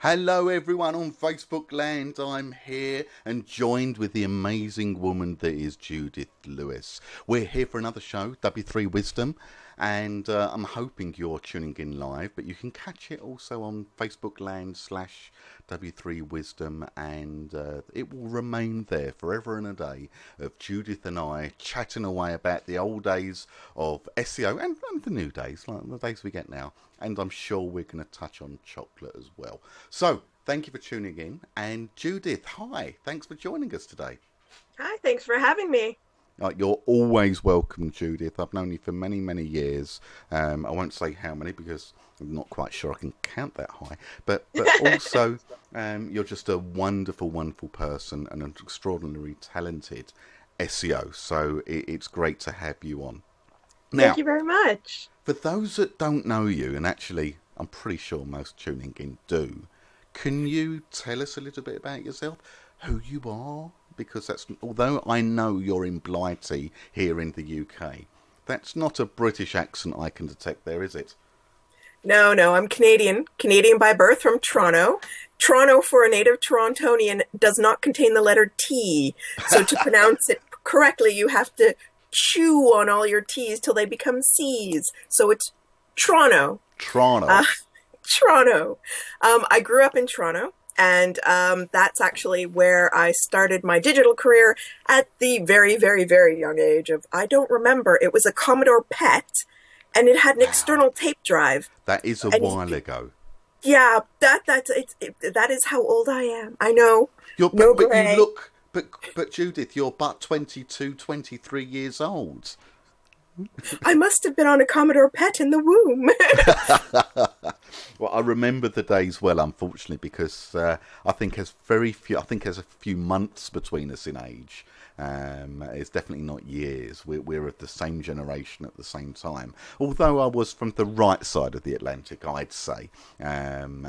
Hello everyone on Facebook land, I'm here and joined with the amazing woman that is Judith Lewis. We're here for another show, W3 Wisdom, and I'm hoping you're tuning in live, but you can catch it also on Facebook land / W3 Wisdom, and it will remain there forever and a day of Judith and I chatting away about the old days of SEO and the new days, like the days we get now. And I'm sure we're going to touch on chocolate as well. So, thank you for tuning in. And Judith, hi. Thanks for joining us today. Hi, thanks for having me. You're always welcome, Judith. I've known you for many, many years. I won't say how many because I'm not quite sure I can count that high. But also, you're just a wonderful, wonderful person and an extraordinarily talented SEO. So it's great to have you on. Now, thank you very much. For those that don't know you, and actually I'm pretty sure most tuning in do, can you tell us a little bit about yourself, who you are? Because that's, although I know you're in Blighty here in the UK, that's not a British accent I can detect there, is it? No, I'm Canadian. Canadian by birth from Toronto. Toronto, for a native Torontonian, does not contain the letter T. So to pronounce it correctly, you have to chew on all your T's till they become C's. So it's Toronto. Toronto. Toronto. I grew up in Toronto, and that's actually where I started my digital career at the very, very, very young age of, I don't remember, it was a Commodore PET, and it had an external tape drive. That is a while ago. Yeah, that is how old I am. I know. But you look... But Judith, you're but 22, 23 years old. I must have been on a Commodore PET in the womb. Well, I remember the days well, unfortunately, because I think there's a few months between us in age. It's definitely not years. We're of the same generation at the same time. Although I was from the right side of the Atlantic, I'd say. I've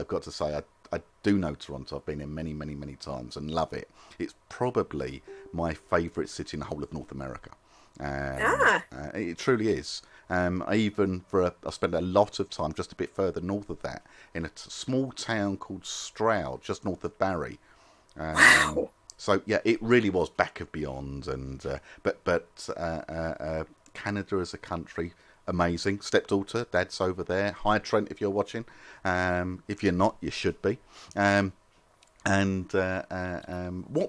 got to say, I do know Toronto. I've been in many, many, many times and love it. It's probably my favourite city in the whole of North America. It truly is. I spent a lot of time just a bit further north of that in a small town called Stroud, just north of Barrie. Wow. So yeah, it really was back of beyond. And but Canada as a country, amazing. Stepdaughter, dad's over there. Hi Trent, if you're watching. If you're not, you should be. What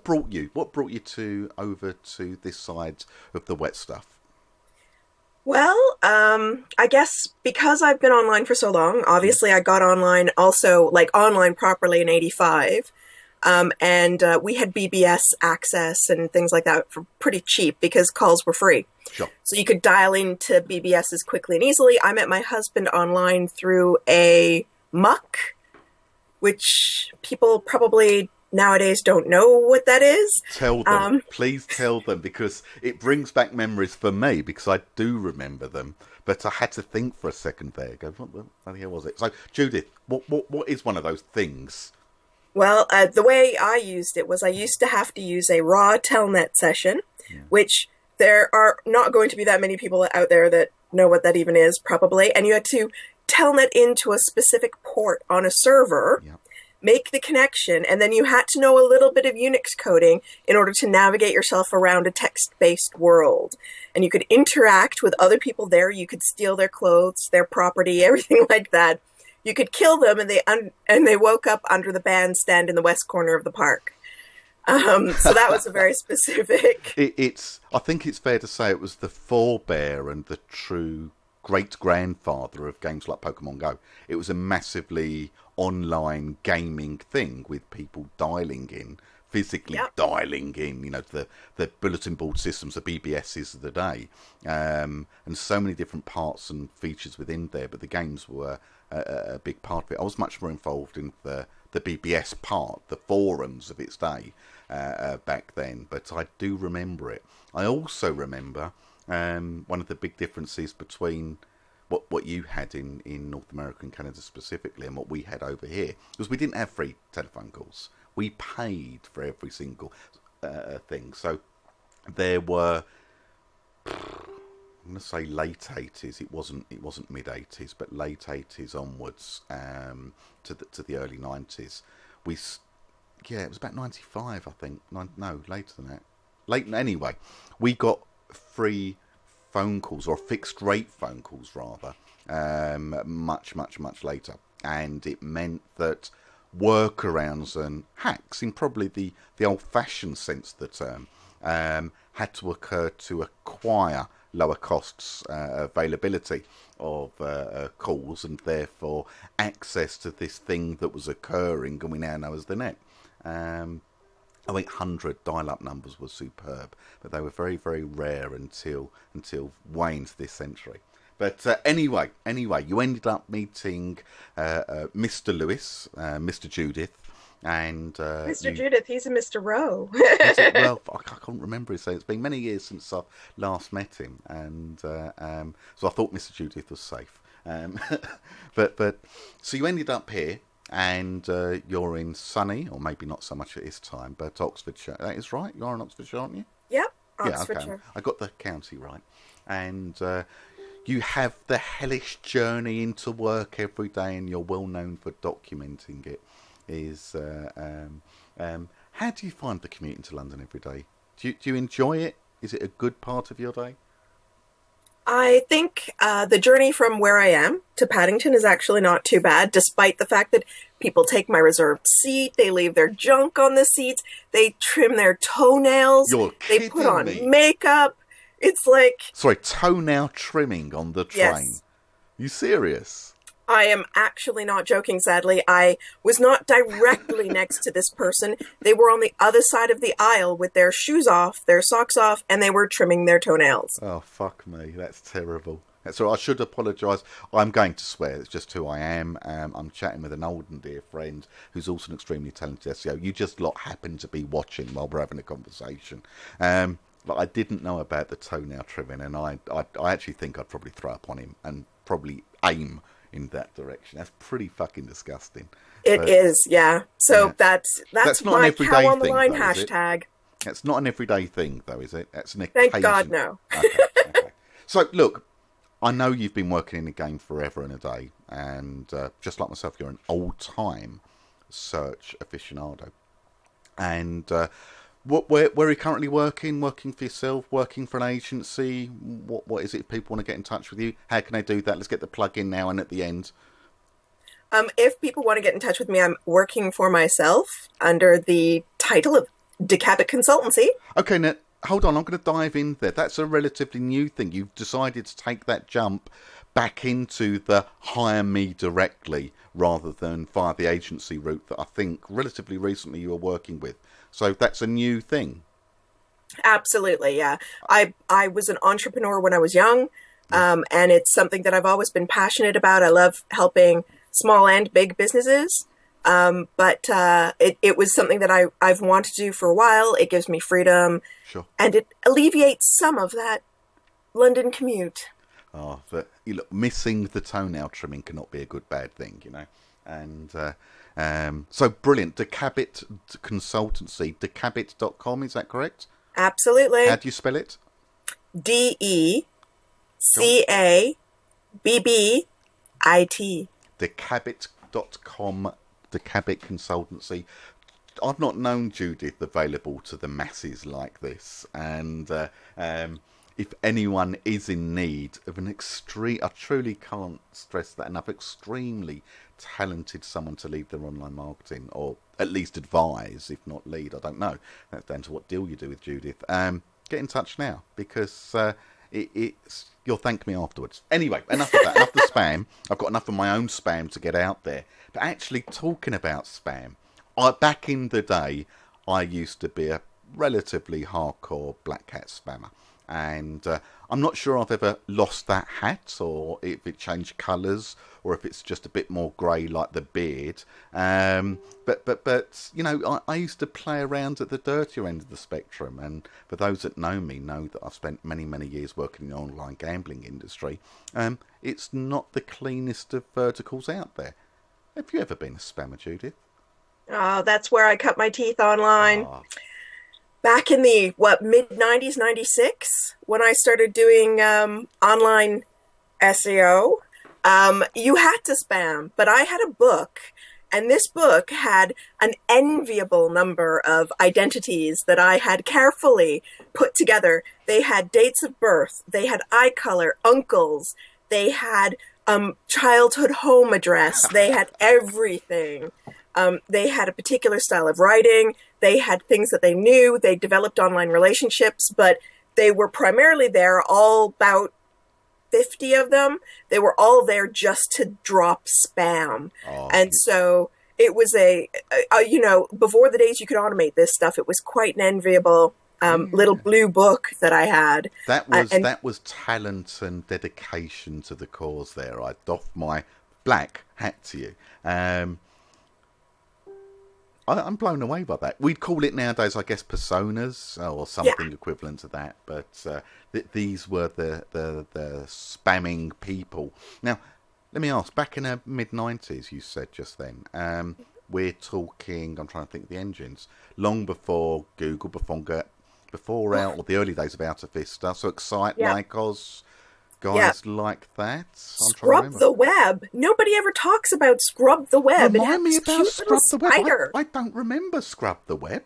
brought you over to this side of the wet stuff? Well, I guess because I've been online for so long, obviously I got online also, like online properly in 85. And we had BBS access and things like that for pretty cheap because calls were free. Sure. So you could dial into BBS as quickly and easily. I met my husband online through a muck, which people probably nowadays don't know what that is. Tell them, please tell them, because it brings back memories for me, because I do remember them. But I had to think for a second there. Go, what the hell was it? So, Judith, what is one of those things? Well, the way I used it was I used to have to use a raw telnet session, which there are not going to be that many people out there that know what that even is, probably. And you had to telnet into a specific port on a server, make the connection, and then you had to know a little bit of Unix coding in order to navigate yourself around a text-based world. And you could interact with other people there. You could steal their clothes, their property, everything like that. You could kill them, and they woke up under the bandstand in the west corner of the park. So that was a very specific. I think it's fair to say it was the forebear and the true great-grandfather of games like Pokemon Go. It was a massively online gaming thing with people dialing in, physically dialing in, the bulletin board systems, the BBSs of the day, and so many different parts and features within there, but the games were a big part of it. I was much more involved in the BBS part, the forums of its day back then, but I do remember it. I also remember one of the big differences between what you had in North America and Canada specifically and what we had over here was we didn't have free telephone calls. We paid for every single thing. So there were I'm going to say late 80s. It wasn't mid 80s, but late 80s onwards, to the early 90s. It was about 95, I think. No, later than that. Late anyway. We got free phone calls, or fixed rate phone calls rather, much later, and it meant that workarounds and hacks, in probably the old-fashioned sense of the term, had to occur to acquire lower costs, availability of calls, and therefore access to this thing that was occurring and we now know as the net. I think 100 dial-up numbers was superb, but they were very, very rare until way into this century. But anyway, you ended up meeting Mr. Lewis, Mr. Judith, and Mr. Judith, he's a Mr. Rowe. Well, I can't remember his name. It's been many years since I last met him, and so I thought Mr. Judith was safe. But so you ended up here, and you're in sunny, or maybe not so much at this time, but Oxfordshire. That is right. You're in Oxfordshire, aren't you? Yep, Oxfordshire. Yeah, okay. I got the county right, and you have the hellish journey into work every day, and you're well known for documenting it. How do you find the commute into London every day? Do you enjoy it? Is it a good part of your day? I think the journey from where I am to Paddington is actually not too bad, despite the fact that people take my reserved seat, they leave their junk on the seats, they trim their toenails, they put on makeup. It's like... Sorry, toenail trimming on the train? Yes. You serious? I am actually not joking, sadly. I was not directly next to this person. They were on the other side of the aisle with their shoes off, their socks off, and they were trimming their toenails. Oh, fuck me. That's terrible. That's all right. I should apologise. I'm going to swear. It's just who I am. I'm chatting with an old and dear friend who's also an extremely talented SEO. You just lot happen to be watching while we're having a conversation. I didn't know about the toenail trimming, and I actually think I'd probably throw up on him and probably aim in that direction. That's pretty fucking disgusting. It is, yeah. So yeah. That's not my an everyday cow on the thing, line though, hashtag. It's not an everyday thing, though, is it? That's an occasion. Thank God, no. Okay. So, look, I know you've been working in the game forever and a day, and just like myself, you're an old-time search aficionado. And where are you currently working? Working for yourself? Working for an agency? What is it if people want to get in touch with you? How can they do that? Let's get the plug in now and at the end. If people want to get in touch with me, I'm working for myself under the title of Decabit Consultancy. Okay, now, hold on. I'm going to dive in there. That's a relatively new thing. You've decided to take that jump back into the hire me directly rather than via the agency route that I think relatively recently you were working with. So that's a new thing. Absolutely, yeah. I was an entrepreneur when I was young, and it's something that I've always been passionate about. I love helping small and big businesses, but it was something that I've wanted to do for a while. It gives me freedom, sure, and it alleviates some of that London commute. Oh, but look, missing the toenail trimming cannot be a good bad thing, you know. And so brilliant. Decabit Consultancy, decabit.com, is that correct? Absolutely. How do you spell it? DECABBIT. Decabit.com, Decabit Consultancy. I've not known Judith available to the masses like this, and if anyone is in need of an I truly can't stress that enough, extremely talented someone to lead their online marketing, or at least advise, if not lead, I don't know. That's down to what deal you do with Judith. Get in touch now, because you'll thank me afterwards. Anyway, enough of that, enough of the spam. I've got enough of my own spam to get out there. But actually, talking about spam, back in the day, I used to be a relatively hardcore black hat spammer. And I'm not sure I've ever lost that hat, or if it changed colours, or if it's just a bit more grey like the beard. But you know, I used to play around at the dirtier end of the spectrum. And for those that know me, know that I've spent many years working in the online gambling industry. It's not the cleanest of verticals out there. Have you ever been a spammer, Judith? Oh, that's where I cut my teeth online. back in the, mid-90s, 96, when I started doing online SEO, you had to spam. But I had a book, and this book had an enviable number of identities that I had carefully put together. They had dates of birth, they had eye color, uncles, they had childhood home address, they had everything. They had a particular style of writing, they had things that they knew, they developed online relationships, but they were primarily there, all about 50 of them. They were all there just to drop spam. Oh. And so it was before the days you could automate this stuff, it was quite an enviable little blue book that I had. That was talent and dedication to the cause there. I doff my black hat to you. I'm blown away by that. We'd call it nowadays, I guess, personas or something equivalent to that. But these were the spamming people. Now, let me ask, back in the mid-90s, you said just then, we're talking, I'm trying to think of the engines, long before Google, before the early days of Alta Vista, so Excite, Lycos, guys like that. Scrub the Web. Nobody ever talks about Scrub the Web. Remind me about Scrub the Web. I don't remember Scrub the Web.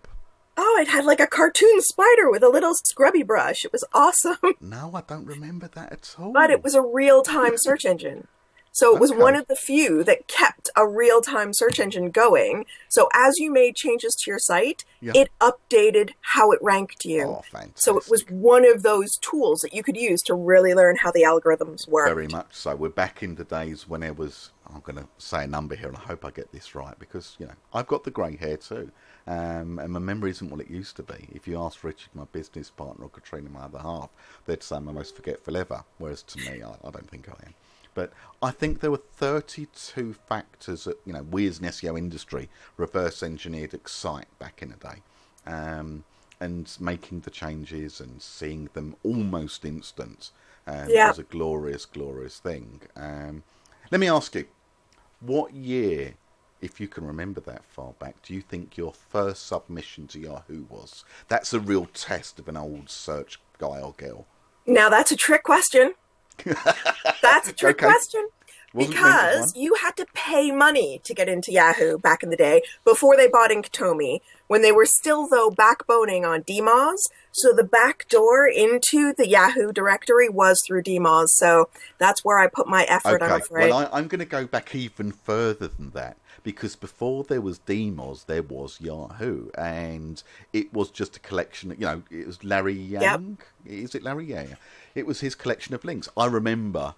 Oh, it had like a cartoon spider with a little scrubby brush. It was awesome. No, I don't remember that at all. But it was a real-time search engine. So it was one of the few that kept a real-time search engine going. So as you made changes to your site, it updated how it ranked you. Oh, fantastic. So it was one of those tools that you could use to really learn how the algorithms work. Very much so. We're back in the days when it was, I'm going to say a number here and I hope I get this right because, I've got the grey hair too. And my memory isn't what it used to be. If you ask Richard, my business partner, or Katrina, my other half, they'd say I'm the most forgetful ever. Whereas to me, I don't think I am. But I think there were 32 factors that, we as an SEO industry reverse engineered Excite back in the day. And making the changes and seeing them almost instant was a glorious, glorious thing. Let me ask you, what year, if you can remember that far back, do you think your first submission to Yahoo was? That's a real test of an old search guy or girl. Now that's a trick question. That's a trick question. Because you had to pay money to get into Yahoo back in the day, before they bought Inktomi, when they were still, though, backboning on DMOZ. So the back door into the Yahoo directory was through DMOZ. So that's where I put my effort, I'm afraid. Well, I'm going to go back even further than that, because before there was DMOZ, there was Yahoo, and it was just a collection, it was Larry Yang. Yep. Is it Larry Yang? It was his collection of links. I remember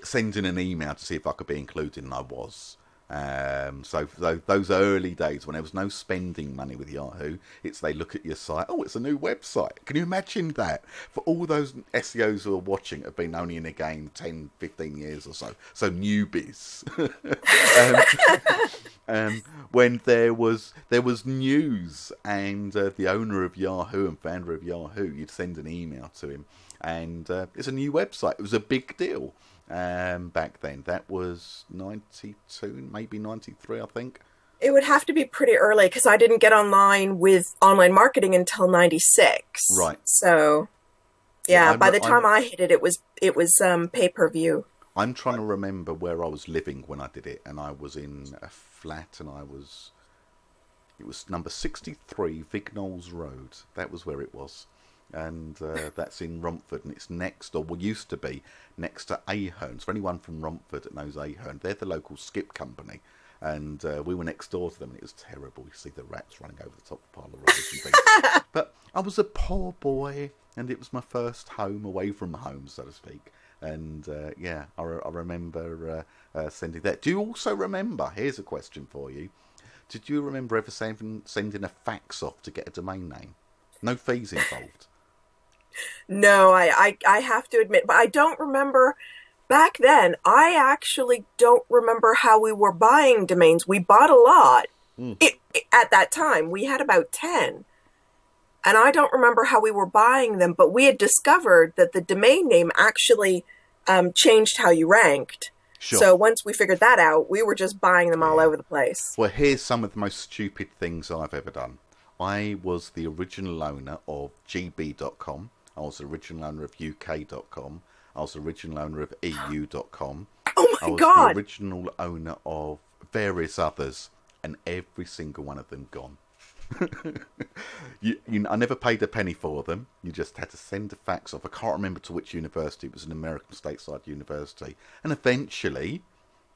sending an email to see if I could be included, and I was. So those early days when there was no spending money with Yahoo, they look at your site, oh, it's a new website. Can you imagine that? For all those SEOs who are watching have been only in the game 10, 15 years or so newbies. When there was news, and the owner of Yahoo and founder of Yahoo, you'd send an email to him, and it's a new website. It was a big deal. Back then, that was 92, maybe 93, I think. It would have to be pretty early because I didn't get online with online marketing until 96. Right. So, by the time I hit it, it was pay-per-view. I'm trying to remember where I was living when I did it, and I was in a flat, and it was number 63 Vignolles Road. That was where it was. And that's in Romford, and it's next, or used to be, next to Ahern's. For anyone from Romford that knows Ahern, they're the local skip company, and we were next door to them, and it was terrible. You see the rats running over the top of Parlour Road and things. But I was a poor boy, and it was my first home away from home, so to speak. And I remember sending that. Do you also remember, here's a question for you, did you remember ever sending a fax off to get a domain name? No fees involved. No, I have to admit, but I don't remember back then. I actually don't remember how we were buying domains. We bought a lot. At that time, we had about 10. And I don't remember how we were buying them, but we had discovered that the domain name actually changed how you ranked. Sure. So once we figured that out, we were just buying them all over the place. Well, here's some of the most stupid things I've ever done. I was the original owner of GB.com. I was the original owner of UK.com. I was the original owner of EU.com. Oh I my was God. the original owner of various others, and every single one of them gone. I never paid a penny for them. You just had to send a fax off. I can't remember to which university. It was an American stateside university. And eventually,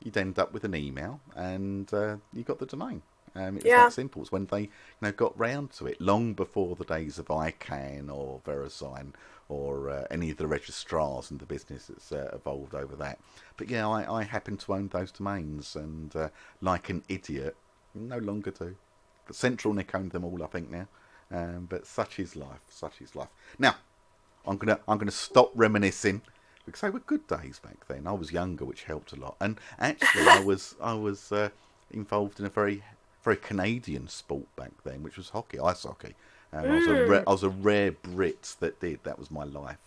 you'd end up with an email, and you got the domain. It was that simple. It's when they got round to it, long before the days of ICANN or VeriSign or any of the registrars in the business that's evolved over that. But yeah, I happen to own those domains, and like an idiot, no longer do. But Central Nick owned them all, I think, now. But such is life. Such is life. Now, I'm gonna stop reminiscing, because they were good days back then. I was younger, which helped a lot. And actually, I was involved in a very Canadian sport back then, which was hockey, ice hockey. I was a rare Brit that did. That was my life.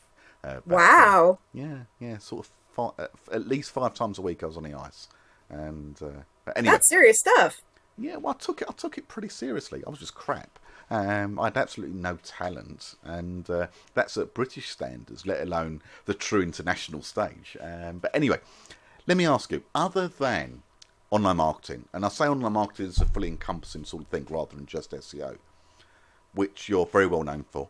Wow. Then. Yeah. Sort of at least 5 times a week I was on the ice. And but anyway, that's serious stuff. Yeah, well, I took it pretty seriously. I was just crap. I had absolutely no talent, and that's at British standards, let alone the true international stage. But anyway, let me ask you, other than online marketing, and I say online marketing is a fully encompassing sort of thing rather than just SEO, which you're very well known for,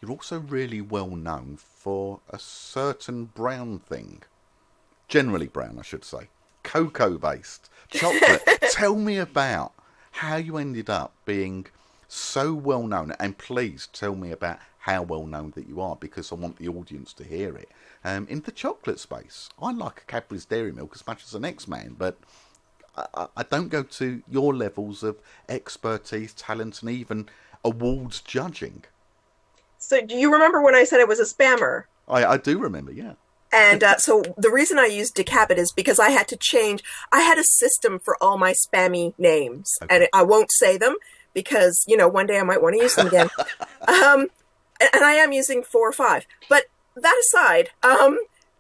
you're also really well known for a certain brown thing. Generally brown, I should say. Cocoa-based chocolate. Tell me about how you ended up being so well known, and please tell me about how well known that you are, because I want the audience to hear it. In the chocolate space, I like a Cadbury's Dairy Milk as much as the next man, but I don't go to your levels of expertise, talent, and even awards judging. So do you remember when I said it was a spammer? I do remember, yeah. And so the reason I used Decapit is because I had to change. I had a system for all my spammy names, and I won't say them because, one day I might want to use them again. And I am using 4 or 5. But that aside,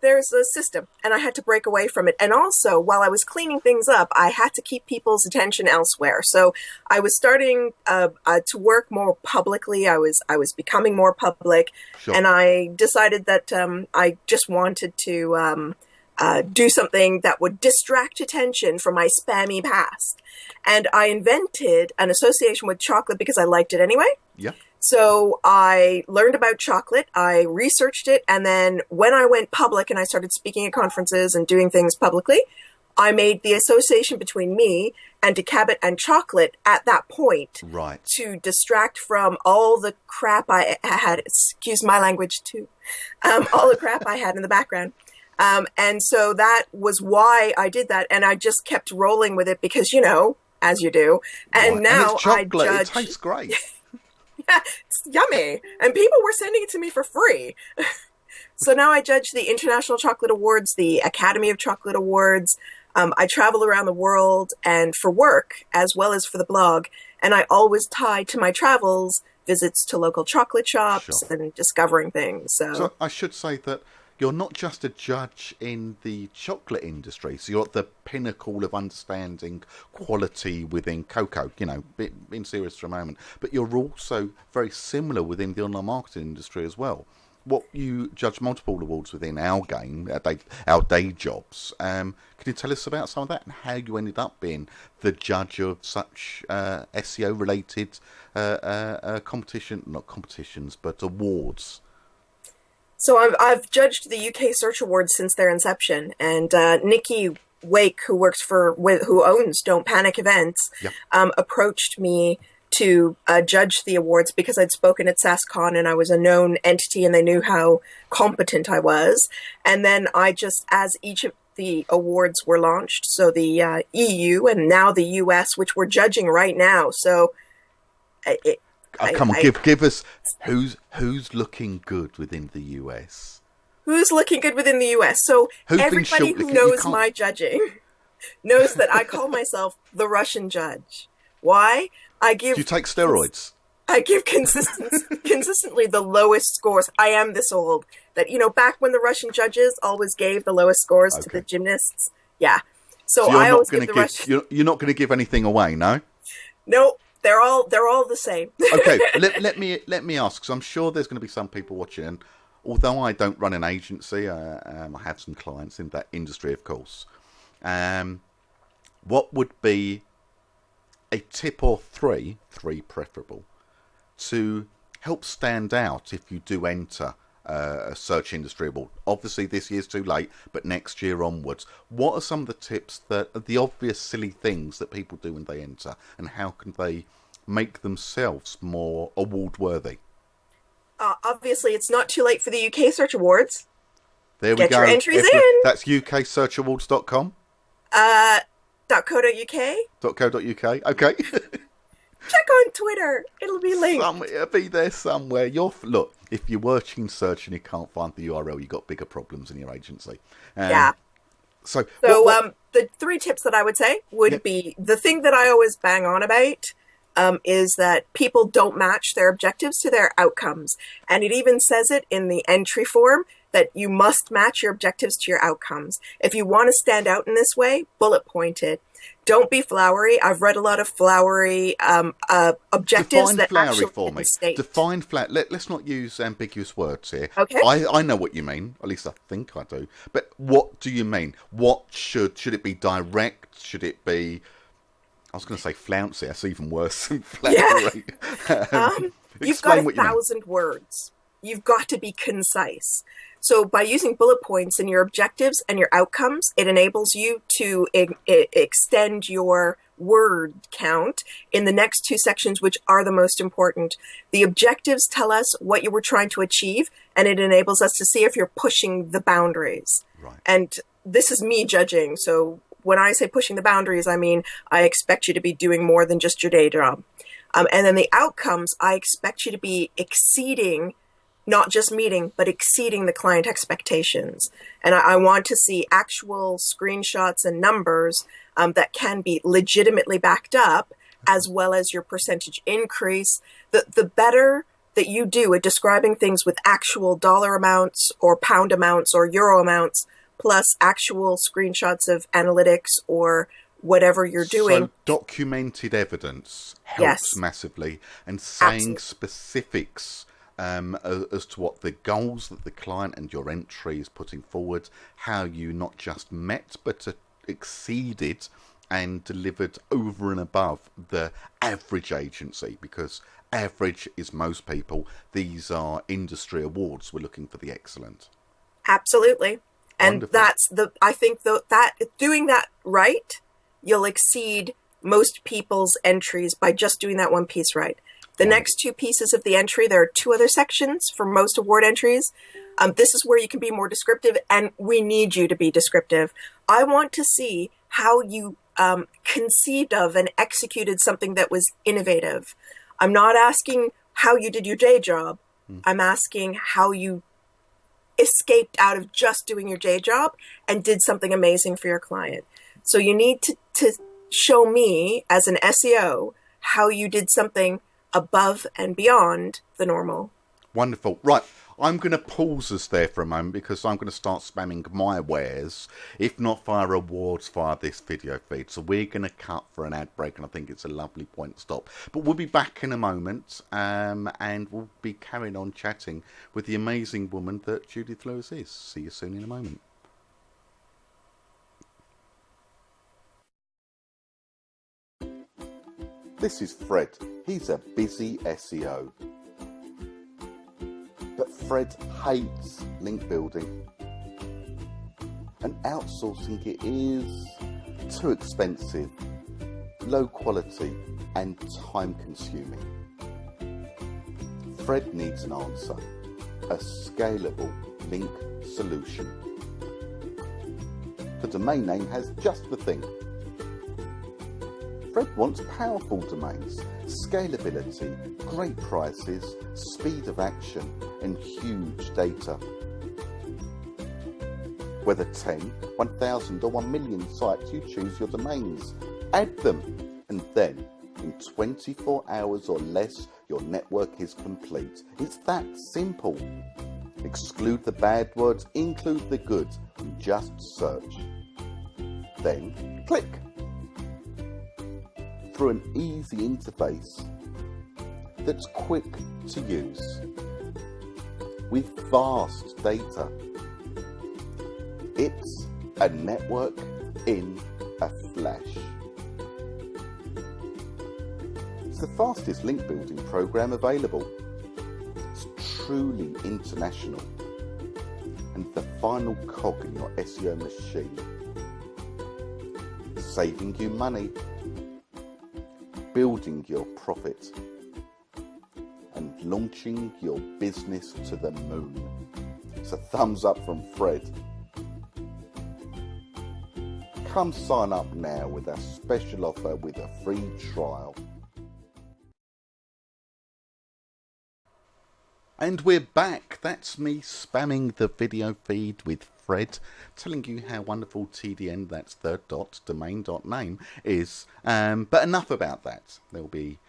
there's a system, and I had to break away from it. And also, while I was cleaning things up, I had to keep people's attention elsewhere. So I was starting to work more publicly. I was becoming more public, sure. And I decided that I just wanted to do something that would distract attention from my spammy past. And I invented an association with chocolate because I liked it anyway. Yeah. So I learned about chocolate, I researched it, and then when I went public and I started speaking at conferences and doing things publicly, I made the association between me and Decapit and chocolate at that point, right, to distract from all the crap I had, excuse my language too, all the crap I had in the background. And so that was why I did that, and I just kept rolling with it because, as you do. And right. now and it's chocolate. I judge... It tastes great. Yeah, it's yummy. And people were sending it to me for free. So now I judge the International Chocolate Awards, the Academy of Chocolate Awards. I travel around the world and for work as well as for the blog. And I always tie to my travels visits to local chocolate shops, sure, and discovering things. So I should say that you're not just a judge in the chocolate industry, so you're at the pinnacle of understanding quality within cocoa, being serious for a moment, but you're also very similar within the online marketing industry as well. What you judge multiple awards within our game, our day jobs. Can you tell us about some of that and how you ended up being the judge of such SEO-related not competitions, but awards? So I've judged the UK Search Awards since their inception, and Nikki Wake, who owns Don't Panic Events, yep, approached me to judge the awards because I'd spoken at SaskCon and I was a known entity and they knew how competent I was. And then as each of the awards were launched, so the EU and now the US, which we're judging right now. So give us who's looking good within the US. Who's looking good within the US? So everybody who knows my judging knows that I call myself the Russian judge. Why? Do you take steroids? I give consistently the lowest scores. I am this old that, back when the Russian judges always gave the lowest scores to the gymnasts. Yeah. So I always give the Russian... You're not going to give anything away, no? No. They're all the same. Okay, let me ask, because I'm sure there's going to be some people watching, and although I don't run an agency, I have some clients in that industry, of course. What would be a tip or three preferable, to help stand out if you do enter a search industry award? Obviously this year's too late, but next year onwards, what are some of the tips that are the obvious silly things that people do when they enter, and how can they make themselves more award worthy? Obviously it's not too late for the UK Search Awards. There we Get go. your entries in. That's uksearchawards.com. .co.uk. .co.uk. Okay. Check on Twitter. It'll be linked. It'll be there somewhere. Look, if you're working search and you can't find the URL, you've got bigger problems in your agency. Yeah. So the 3 tips that I would say would be, the thing that I always bang on about is that people don't match their objectives to their outcomes. And it even says it in the entry form that you must match your objectives to your outcomes. If you want to stand out in this way, bullet point it. Don't be flowery. I've read a lot of flowery objectives. Define that flowery actually for me. state. Define flat. Let's not use ambiguous words here. Okay. I know what you mean. At least I think I do. But what do you mean? What should it be direct? Should it be? I was going to say flouncy. That's even worse than flowery. Yeah. You've got 1,000 words. You've got to be concise. So by using bullet points in your objectives and your outcomes, it enables you to extend your word count in the next 2 sections, which are the most important. The objectives tell us what you were trying to achieve, and it enables us to see if you're pushing the boundaries. Right. And this is me judging. So when I say pushing the boundaries, I mean, I expect you to be doing more than just your day job. And then the outcomes, I expect you to be exceeding, not just meeting, but exceeding the client expectations. And I want to see actual screenshots and numbers that can be legitimately backed up, as well as your percentage increase. The better that you do at describing things with actual dollar amounts or pound amounts or euro amounts, plus actual screenshots of analytics or whatever you're doing. So documented evidence helps massively, and saying specifics as to what the goals that the client and your entry is putting forward, how you not just met but exceeded and delivered over and above the average agency, because average is most people. These are industry awards. We're looking for the excellent. Absolutely. And wonderful. I think that doing that right, you'll exceed most people's entries by just doing that one piece right. The next 2 pieces of the entry, there are 2 other sections for most award entries. This is where you can be more descriptive, and we need you to be descriptive. I want to see how you conceived of and executed something that was innovative. I'm not asking how you did your day job. I'm asking how you escaped out of just doing your day job and did something amazing for your client. So you need to show me as an SEO how you did something above and beyond the normal. Wonderful. Right. I'm going to pause us there for a moment, because I'm going to start spamming my wares, if not via awards, via this video feed. So we're going to cut for an ad break, and I think it's a lovely point to stop. But we'll be back in a moment, and we'll be carrying on chatting with the amazing woman that Judith Lewis is. See you soon in a moment. This is Fred. He's a busy SEO. But Fred hates link building. And outsourcing it is too expensive, low quality and time consuming. Fred needs an answer. A scalable link solution. The domain name has just the thing. Fred wants powerful domains, scalability, great prices, speed of action, and huge data. Whether 10, 1,000 or 1 million sites, you choose your domains. Add them, and then in 24 hours or less, your network is complete. It's that simple. Exclude the bad words, include the good, and just search. Then click. through an easy interface that's quick to use, with vast data. It's a network in a flash. It's the fastest link building program available. It's truly international and the final cog in your SEO machine, saving you money, building your profit, and launching your business to the moon. It's a thumbs up from Fred. Come sign up now with a special offer with a free trial. And we're back. That's me spamming the video feed with Fred, telling you how wonderful TDN, that's third dot, domain.name, is. But enough about that. There'll be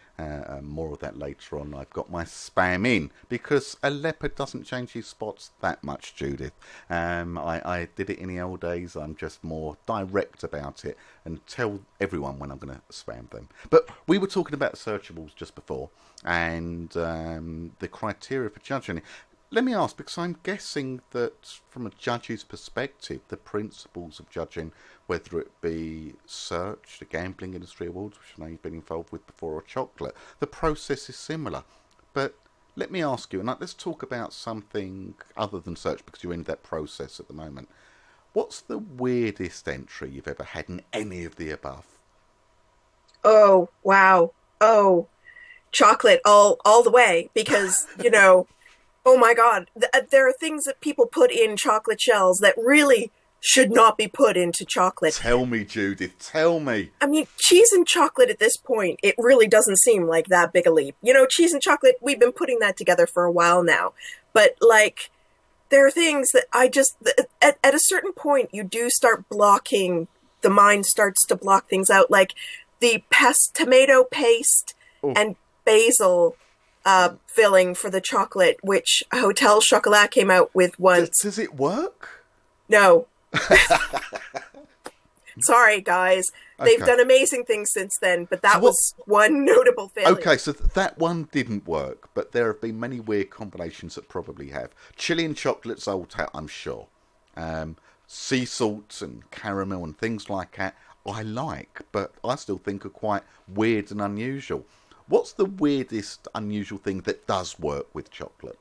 more of that later on. I've got my spam in, because a leopard doesn't change his spots that much, Judith. I did it in the old days. I'm just more direct about it and tell everyone when I'm going to spam them. But we were talking about searchables just before, and the criteria for judging it. Let me ask, because I'm guessing that from a judge's perspective, the principles of judging, whether it be search, the Gambling Industry Awards, which I know you've been involved with before, or chocolate, the process is similar. But let me ask you, and let's talk about something other than search, because you're in that process at the moment. What's the weirdest entry you've ever had in any of the above? Oh, wow. Oh, chocolate all the way, because, you know, oh my God, there are things that people put in chocolate shells that really should not be put into chocolate. Tell me, Judith, tell me. I mean, cheese and chocolate at this point, it really doesn't seem like that big a leap. You know, cheese and chocolate, we've been putting that together for a while now. But, like, there are things that I just, at a certain point, you do start blocking, the mind starts to block things out, like the tomato paste and basil filling for the chocolate, which Hotel Chocolat came out with once. Does it work? No. Sorry, guys. They've done amazing things since then, but that was one notable failure. Okay, so that one didn't work, but there have been many weird combinations that probably have. Chili and chocolate's old hat, I'm sure. Sea salts and caramel and things like that, I like, but I still think are quite weird and unusual. What's the weirdest, unusual thing that does work with chocolate?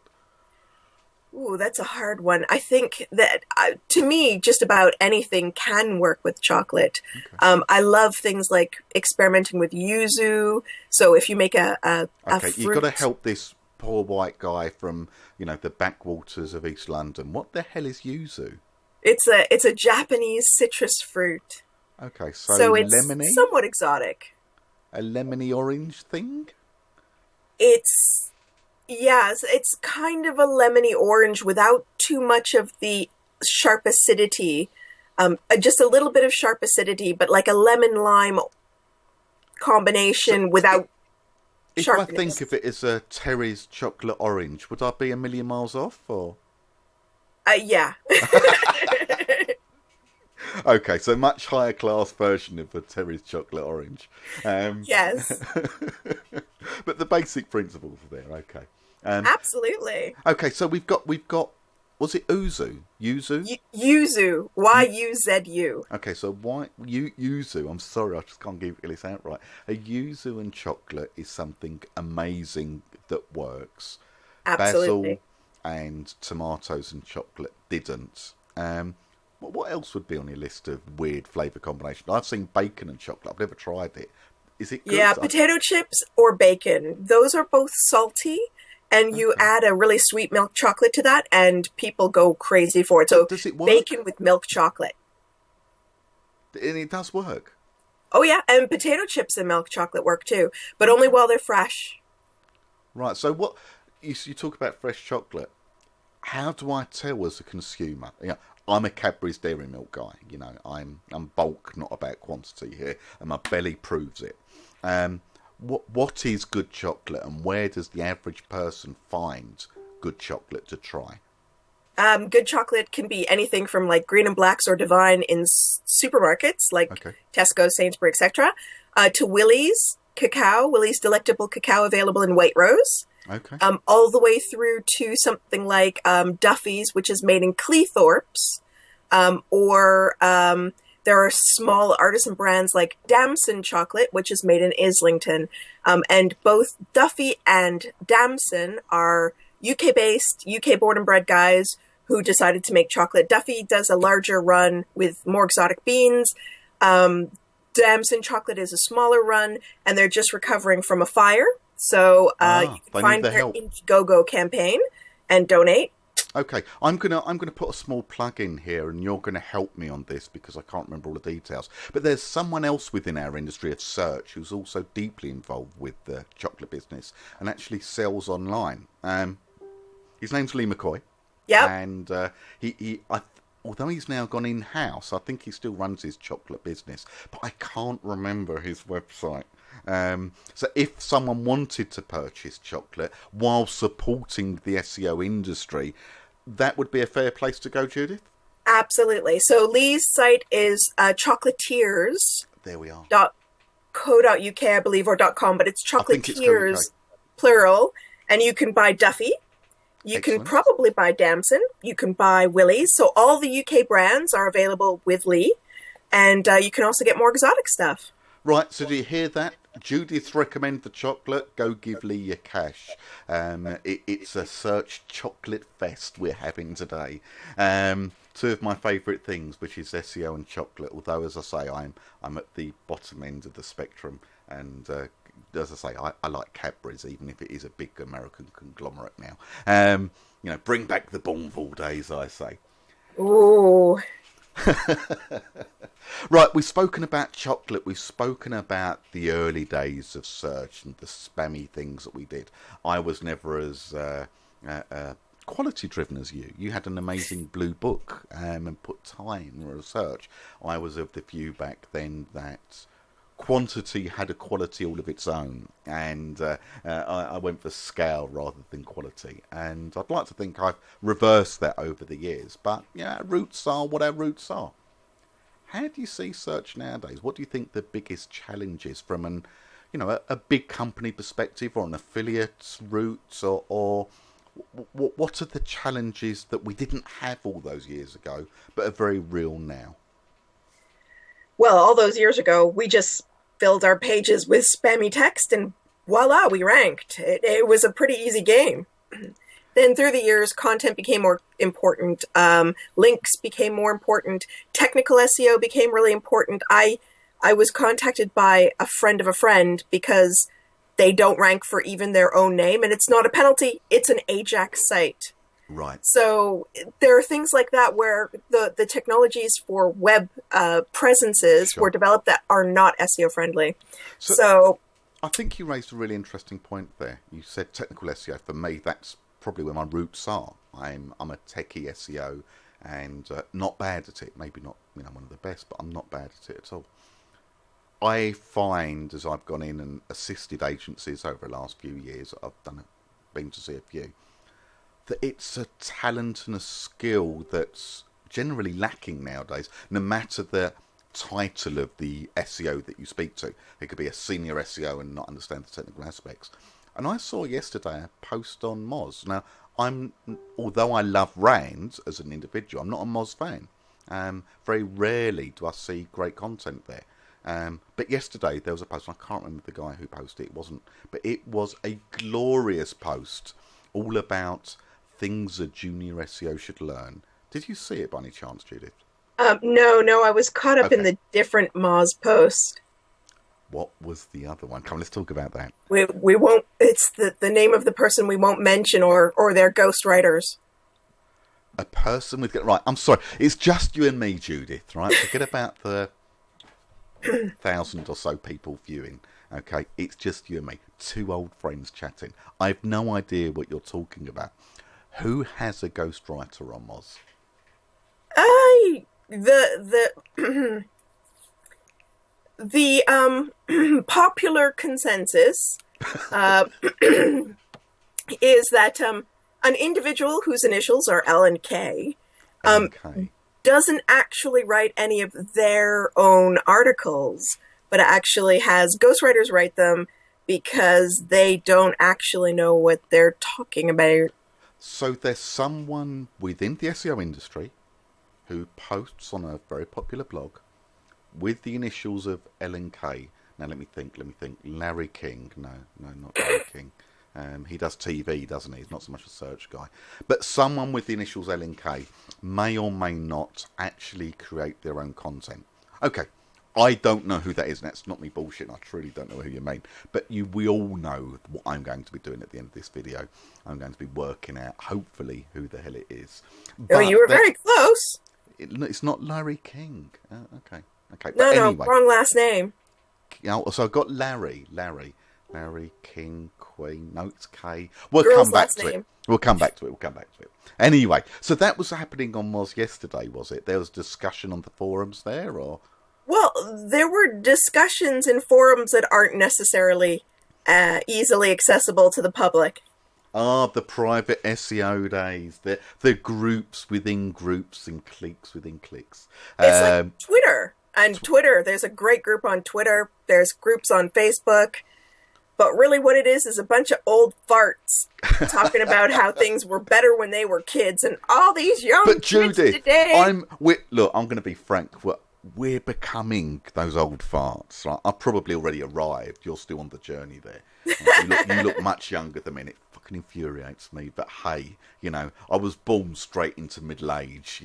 Ooh, that's a hard one. I think that, to me, just about anything can work with chocolate. Okay. I love things like experimenting with yuzu. So if you make a fruit... You've got to help this poor white guy from, you know, the backwaters of East London. What the hell is yuzu? It's a Japanese citrus fruit. Okay, so it's lemony? Somewhat exotic. A lemony orange thing? It's kind of a lemony orange without too much of the sharp acidity. Just a little bit of sharp acidity, but like a lemon-lime combination without sharpness. If I think of it as a Terry's chocolate orange, would I be a million miles off, or? Yeah. Okay, so much higher class version of a Terry's chocolate orange. Yes. But the basic principles are there, okay. Absolutely. Okay, so we've got. Was it yuzu? Yuzu. Yuzu. Okay, so why yuzu? I'm sorry, I just can't get this out right. A yuzu and chocolate is something amazing that works. Absolutely. Basil and tomatoes and chocolate didn't. What else would be on your list of weird flavour combinations? I've seen bacon and chocolate. I've never tried it. Is it good? Yeah, potato chips or bacon. Those are both salty, and you add a really sweet milk chocolate to that, and people go crazy for it. So does it work? Bacon with milk chocolate. And it does work? Oh, yeah, and potato chips and milk chocolate work too, but only while they're fresh. Right, so what... You talk about fresh chocolate. How do I tell as a consumer? You know, I'm a Cadbury's Dairy Milk guy. You know, I'm bulk, not about quantity here, and my belly proves it. What is good chocolate, and where does the average person find good chocolate to try? Good chocolate can be anything from like Green and Blacks or Divine in supermarkets like Tesco, Sainsbury, etc. to Willie's cacao, Willie's Delectable Cacao, available in Waitrose. Okay. All the way through to something like Duffy's, which is made in Cleethorpes, or there are small artisan brands like Damson Chocolate, which is made in Islington. And both Duffy and Damson are UK-based, UK-born and bred guys who decided to make chocolate. Duffy does a larger run with more exotic beans. Damson Chocolate is a smaller run, and they're just recovering from a fire. So you can find their Indiegogo campaign and donate. Okay, I'm gonna put a small plug in here, and you're gonna help me on this because I can't remember all the details. But there's someone else within our industry of search who's also deeply involved with the chocolate business and actually sells online. His name's Lee McCoy. Yeah. And although he's now gone in-house, I think he still runs his chocolate business, but I can't remember his website. So if someone wanted to purchase chocolate while supporting the SEO industry, that would be a fair place to go, Judith? Absolutely. So Lee's site is chocolatiers. There we are. .co.uk, I believe, or .com, but it's chocolatiers, plural. And you can buy Duffy. You can probably buy Damson. You can buy Willie's. So all the UK brands are available with Lee. And you can also get more exotic stuff. Right, so do you hear that? Judith recommend the chocolate. Go give Lee your cash. It's a search chocolate fest we're having today. Two of my favourite things, which is SEO and chocolate. Although, as I say, I'm at the bottom end of the spectrum, and as I say, I like Cadbury's, even if it is a big American conglomerate now. Bring back the Bourneville days, I say. Ooh. Right, we've spoken about chocolate, we've spoken about the early days of search and the spammy things that we did. I was never as quality driven as you. You had an amazing blue book and put time in research. I was of the view back then that quantity had a quality all of its own, and I went for scale rather than quality, and I'd like to think I've reversed that over the years, but our roots are what our roots are. How do you see search nowadays? What do you think the biggest challenge is from a big company perspective, or an affiliate's route, or what are the challenges that we didn't have all those years ago but are very real now? Well, all those years ago, we just filled our pages with spammy text and voila, we ranked. It was a pretty easy game. Then through the years, content became more important. Links became more important. Technical SEO became really important. I was contacted by a friend of a friend because they don't rank for even their own name, and it's not a penalty. It's an Ajax site. Right. So there are things like that where the technologies for web presences were developed that are not SEO friendly. So I think you raised a really interesting point there. You said technical SEO. For me, that's probably where my roots are. I'm a techie SEO and not bad at it. Maybe not one of the best, but I'm not bad at it at all. I find as I've gone in and assisted agencies over the last few years, I've been to see a few, that it's a talent and a skill that's generally lacking nowadays, no matter the title of the SEO that you speak to. It could be a senior SEO and not understand the technical aspects. And I saw yesterday a post on Moz. Now, although I love Rand as an individual, I'm not a Moz fan. Very rarely do I see great content there. But yesterday there was a post, and I can't remember the guy who posted it, but it was a glorious post all about things a junior SEO should learn. Did you see it by any chance, Judith? No, I was caught up in the different Moz post. What was the other one? Come on, let's talk about that. We won't. It's the name of the person we won't mention, or their ghostwriters. A person with right. I'm sorry. It's just you and me, Judith. Right. Forget about the 1,000 or so people viewing. Okay, it's just you and me. Two old friends chatting. I have no idea what you're talking about. Who has a ghostwriter on Moz? The popular consensus is that an individual whose initials are L and K doesn't actually write any of their own articles, but it actually has ghostwriters write them because they don't actually know what they're talking about. So there's someone within the SEO industry who posts on a very popular blog with the initials of L and K. Now let me think. Larry King. No, not Larry King. He does TV, doesn't he? He's not so much a search guy. But someone with the initials L and K may or may not actually create their own content. Okay, I don't know who that is, and that's not me bullshit. I truly don't know who you mean. But we all know what I'm going to be doing at the end of this video. I'm going to be working out, hopefully, who the hell it is. Oh, you were very close. It's not Larry King. Okay. But No, anyway, wrong last name. So I got Larry King, Queen. No, it's K. We'll Girl's come back last to name. it. We'll come back to it. Anyway, so that was happening on Moz yesterday, was it? There was discussion on the forums there, or? Well, there were discussions in forums that aren't necessarily easily accessible to the public. The private SEO days, the groups within groups and cliques within cliques. It's like Twitter. And Twitter, there's a great group on Twitter. There's groups on Facebook. But really what it is a bunch of old farts talking about how things were better when they were kids and all these young But kids Judith, today. look, I'm going to be frank. We're becoming those old farts. Right? I've probably already arrived. You're still on the journey there. You look much younger than me. And it fucking infuriates me. But hey, I was born straight into middle age.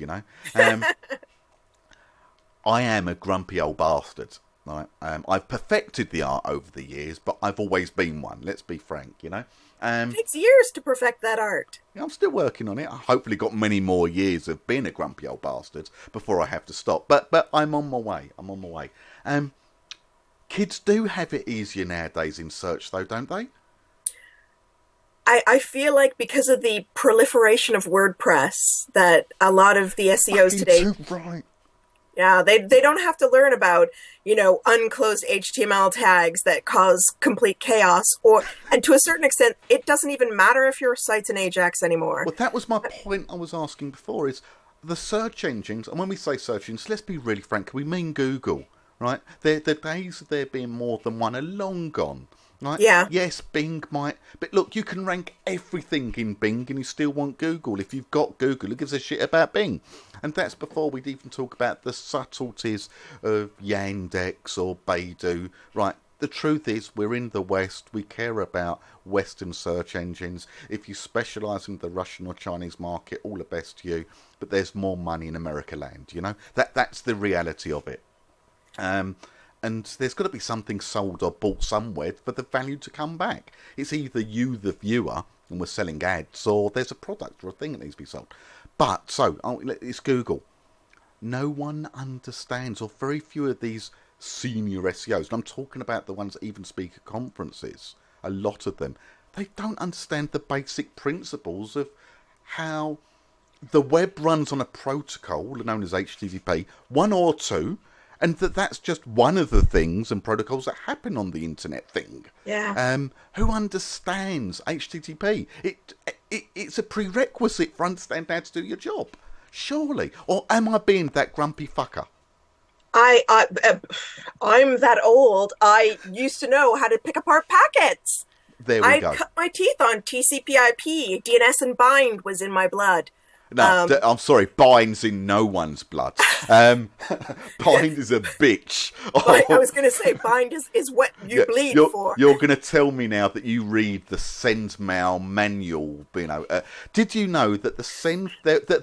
I am a grumpy old bastard. Right? I've perfected the art over the years, but I've always been one. Let's be frank. It takes years to perfect that art. I'm still working on it. I hopefully got many more years of being a grumpy old bastard before I have to stop. But I'm on my way. Kids do have it easier nowadays in search, though, don't they? I feel like because of the proliferation of WordPress, that a lot of the SEOs today... Right. Yeah, they don't have to learn about, unclosed HTML tags that cause complete chaos. And to a certain extent, it doesn't even matter if your site's an Ajax anymore. Well, that was my point I was asking before, is the search engines, and when we say search engines, let's be really frank, we mean Google, right? The days of there being more than one are long gone. Right? Yeah. Yes, Bing might... But look, you can rank everything in Bing and you still want Google. If you've got Google, who gives a shit about Bing? And that's before we'd even talk about the subtleties of Yandex or Baidu. Right, the truth is, we're in the West. We care about Western search engines. If you specialise in the Russian or Chinese market, all the best to you. But there's more money in America land, That's the reality of it. And there's got to be something sold or bought somewhere for the value to come back. It's either you, the viewer, and we're selling ads, or there's a product or a thing that needs to be sold. But, it's Google. No one understands, or very few of these senior SEOs, and I'm talking about the ones that even speak at conferences, a lot of them, they don't understand the basic principles of how the web runs on a protocol known as HTTP, 1 or 2, and that's just one of the things and protocols that happen on the internet thing. Yeah. Who understands HTTP? It's a prerequisite for understanding how to do your job. Surely. Or am I being that grumpy fucker? I'm that old. I used to know how to pick apart packets. There we go. I cut my teeth on TCP/IP. DNS and bind was in my blood. No, I'm sorry. Bind's in no one's blood. Bind is a bitch. I was going to say bind is what you bleed for. You're going to tell me now that you read the SendMail manual. Did you know that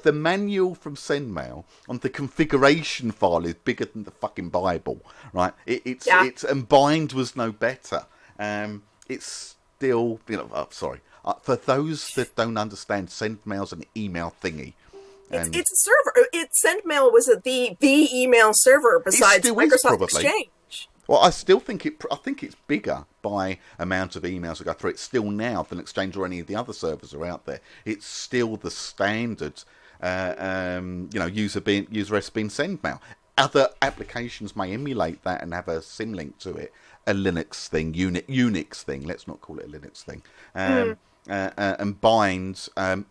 the manual from SendMail on the configuration file is bigger than the fucking Bible? Right? It's and bind was no better. It's still sorry. For those that don't understand, SendMail's an email thingy. It's a server. SendMail was the email server besides Microsoft Exchange. Well, I still think it's bigger by amount of emails that go through it still now than Exchange or any of the other servers are out there. It's still the standard, user S being SendMail. Other applications may emulate that and have a symlink to it. A Linux thing, Unix thing. Let's not call it a Linux thing. And binds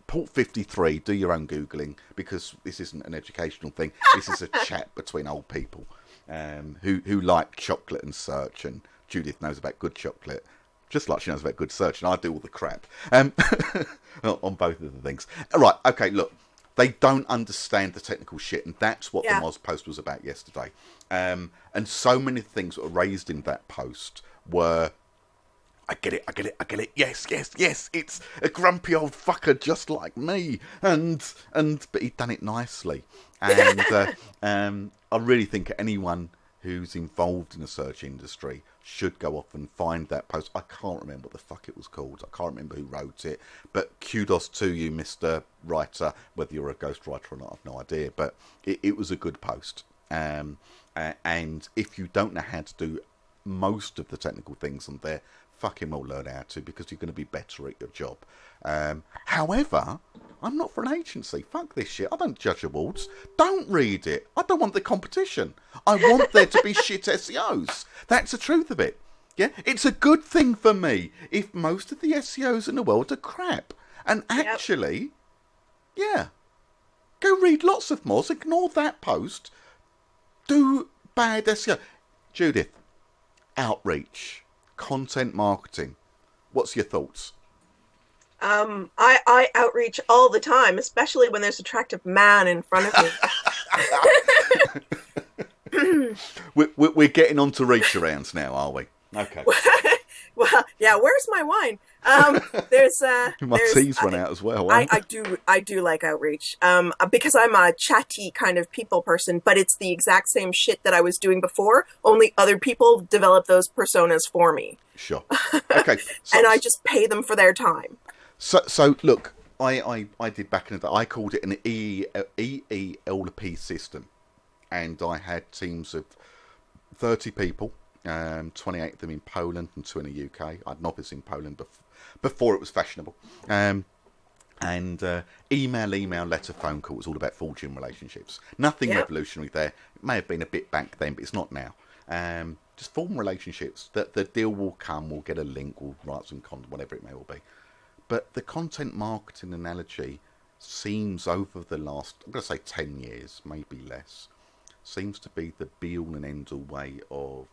port 53. Do your own googling because this isn't an educational thing. This is a chat between old people. who like chocolate and search, and Judith knows about good chocolate, just like she knows about good search, and I do all the crap on both of the things. Right, okay, look, they don't understand the technical shit, and that's what the Moz post was about yesterday. And so many things that were raised in that post were, I get it, yes, it's a grumpy old fucker just like me, but he'd done it nicely. And I really think anyone who's involved in the search industry should go off and find that post. I can't remember what the fuck it was called. I can't remember who wrote it. But kudos to you, Mr. Writer. Whether you're a ghostwriter or not, I've no idea. But it was a good post. And if you don't know how to do most of the technical things on there, fucking well learn how to, because you're going to be better at your job. However, I'm not for an agency. Fuck this shit. I don't judge awards. Don't read it. I don't want the competition. I want there to be shit SEOs. That's the truth of it. Yeah, it's a good thing for me if most of the SEOs in the world are crap. And actually, go read lots of Moz. Ignore that post. Do bad SEO. Judith, outreach, content marketing. What's your thoughts? I outreach all the time, especially when there's an attractive man in front of me. We're getting on to reach arounds now, are we? Okay. Well, yeah. Where's my wine? My tea's run out as well. I do like outreach. Because I'm a chatty kind of people person, but it's the exact same shit that I was doing before. Only other people develop those personas for me. Sure. Okay. And I just pay them for their time. So look, I did back in the day. I called it an EELP system, and I had teams of 30 people. 28 of them in Poland and 2 in the UK. I had an office in Poland before it was fashionable. Email, letter, phone call. It was all about forging relationships. Nothing revolutionary there. It may have been a bit back then, but it's not now. Just form relationships. The deal will come. We'll get a link. We'll write some content, whatever it may all be. But the content marketing analogy seems over the last, I'm going to say 10 years, maybe less, seems to be the be-all and end-all way of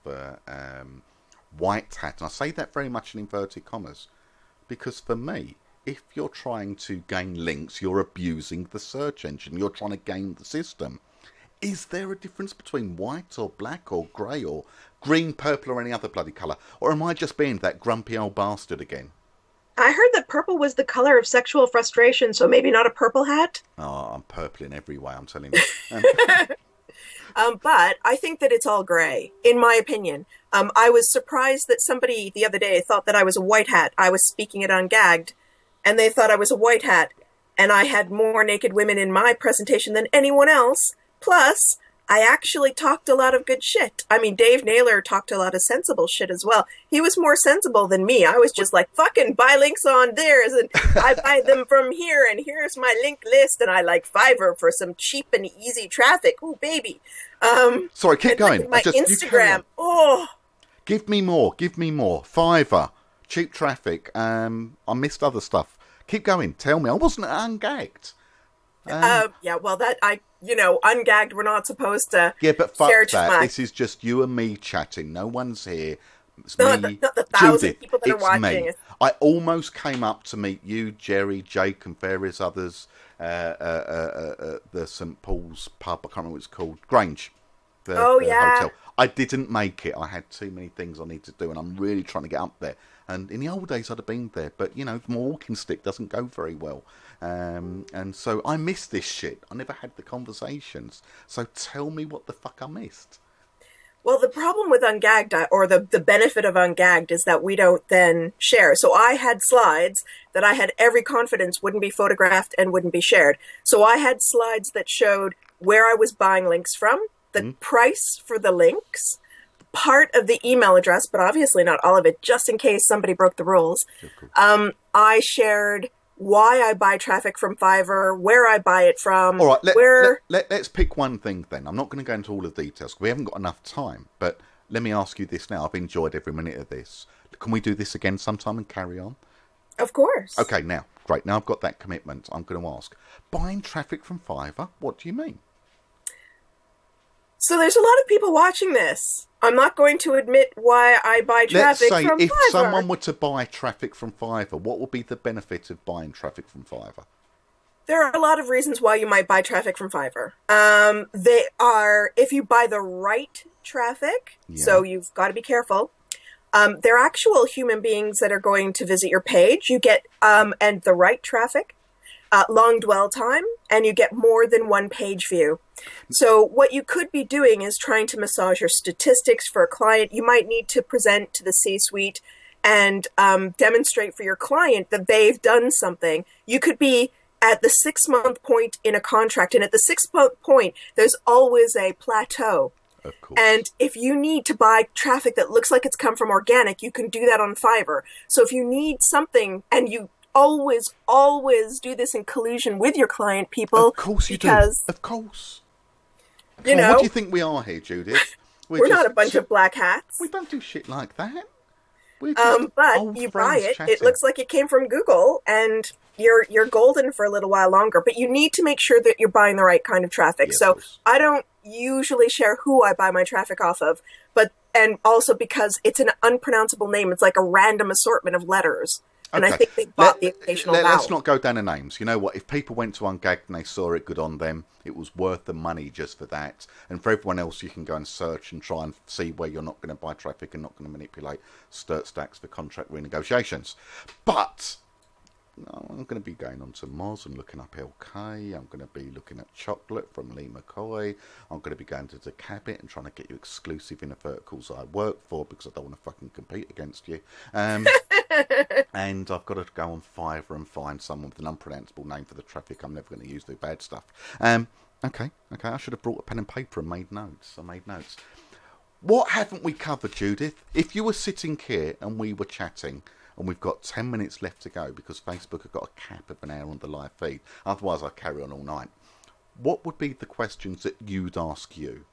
white hat. And I say that very much in inverted commas, because for me, if you're trying to gain links, you're abusing the search engine. You're trying to game the system. Is there a difference between white or black or grey or green, purple or any other bloody colour? Or am I just being that grumpy old bastard again? I heard that purple was the color of sexual frustration, so maybe not a purple hat? Oh, I'm purple in every way, I'm telling you. But I think that it's all grey, in my opinion. I was surprised that somebody the other day thought that I was a white hat. I was speaking it Ungagged, and they thought I was a white hat. And I had more naked women in my presentation than anyone else. Plus, I actually talked a lot of good shit. I mean, Dave Naylor talked a lot of sensible shit as well. He was more sensible than me. I was just like, fucking buy links on theirs, and I buy them from here, and here's my link list, and I like Fiverr for some cheap and easy traffic. Ooh, baby. Sorry, keep going. My Instagram. Oh. Give me more. Fiverr, cheap traffic. I missed other stuff. Keep going. Tell me. I wasn't ungagged. Ungagged, we're not supposed to but fuck share that. Too much. This is just you and me chatting. No one's here. It's the me, the thousand Judith. people that are It's watching. me. I almost came up to meet you, Jerry, Jake, and various others. The St Paul's pub. I can't remember what it's called. Grange. The hotel. I didn't make it. I had too many things I need to do, and I'm really trying to get up there. And in the old days, I'd have been there, but my walking stick doesn't go very well. And so I missed this shit. I never had the conversations. So tell me what the fuck I missed. Well, the problem with Ungagged, or the benefit of Ungagged, is that we don't then share. So I had slides that I had every confidence wouldn't be photographed and wouldn't be shared. So I had slides that showed where I was buying links from, the price for the links, part of the email address, but obviously not all of it, just in case somebody broke the rules. I shared why I buy traffic from Fiverr, where I buy it from. All right, let's pick one thing then. I'm not going to go into all the details. We haven't got enough time. But let me ask you this now. I've enjoyed every minute of this. Can we do this again sometime and carry on? Of course. Okay, now, great. Now I've got that commitment. I'm going to ask. Buying traffic from Fiverr, what do you mean? So there's a lot of people watching this. I'm not going to admit why I buy Let's traffic say from if Fiverr. someone were to buy traffic from Fiverr, what would be the benefit of buying traffic from Fiverr? There are a lot of reasons why you might buy traffic from Fiverr. They are, if you buy the right traffic, so you've got to be careful. They're actual human beings that are going to visit your page. You get, and the right traffic, long dwell time, and you get more than one page view. So what you could be doing is trying to massage your statistics for a client. You might need to present to the C-suite and demonstrate for your client that they've done something. You could be at the 6-month point in a contract, and at the 6-month point, there's always a plateau. Of course. And if you need to buy traffic that looks like it's come from organic, you can do that on Fiverr. So if you need something, and you always do this in collusion with your client, people. Of course you do. Of course. You know, what do you think we are here, Judith? We're not a bunch of black hats. We don't do shit like that. We're just but you buy it. chatting. It looks like it came from Google, and you're golden for a little while longer. But you need to make sure that you're buying the right kind of traffic. Yeah, so I don't usually share who I buy my traffic off of, and also because it's an unpronounceable name. It's like a random assortment of letters. And I think they bought the occasional vowel. Let's not go down the names. You know what? If people went to Ungagged and they saw it, good on them. It was worth the money just for that. And for everyone else, you can go and search and try and see where you're not going to buy traffic and not going to manipulate stacks for contract renegotiations. But I'm going to be going on to Moz and looking up LK. I'm going to be looking at Chocolate from Lee McCoy. I'm going to be going to the Cabot and trying to get you exclusive in the verticals I work for, because I don't want to fucking compete against you. And I've got to go on Fiverr and find someone with an unpronounceable name for the traffic I'm never going to use to do bad stuff. Okay. I should have brought a pen and paper and made notes. I made notes. What haven't we covered, Judith? If you were sitting here and we were chatting, and we've got 10 minutes left to go because Facebook have got a cap of an hour on the live feed, otherwise I'll carry on all night, what would be the questions that you'd ask you?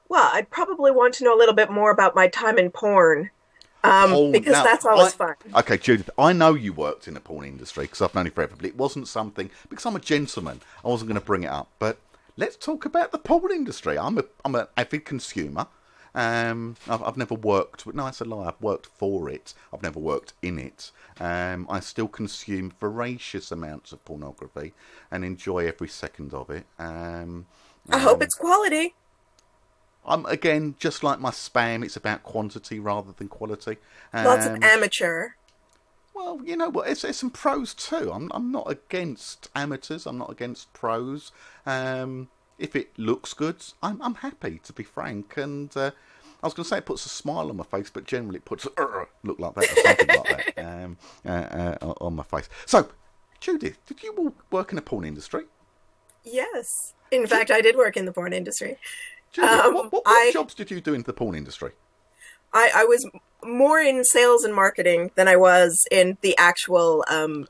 Well, I'd probably want to know a little bit more about my time in porn. Because that's always fun. Okay, Judith, I know you worked in the porn industry because I've known you forever, but it wasn't something, because I'm a gentleman, I wasn't going to bring it up. But let's talk about the porn industry. I'm an avid consumer. I've never worked, no, that's a lie, I've worked for it. I've never worked in it. I still consume voracious amounts of pornography and enjoy every second of it. I hope it's quality. Again, just like my spam, it's about quantity rather than quality. Lots of amateur. Well, you know what? There's some pros too. I'm not against amateurs. I'm not against pros. If it looks good, I'm happy, to be frank. And I was going to say it puts a smile on my face, but generally it puts look like that or something like that on my face. So, Judith, did you work in the porn industry? Yes. In fact, I did work in the porn industry. Judith, what jobs did you do in the porn industry? I was more in sales and marketing than I was in the actual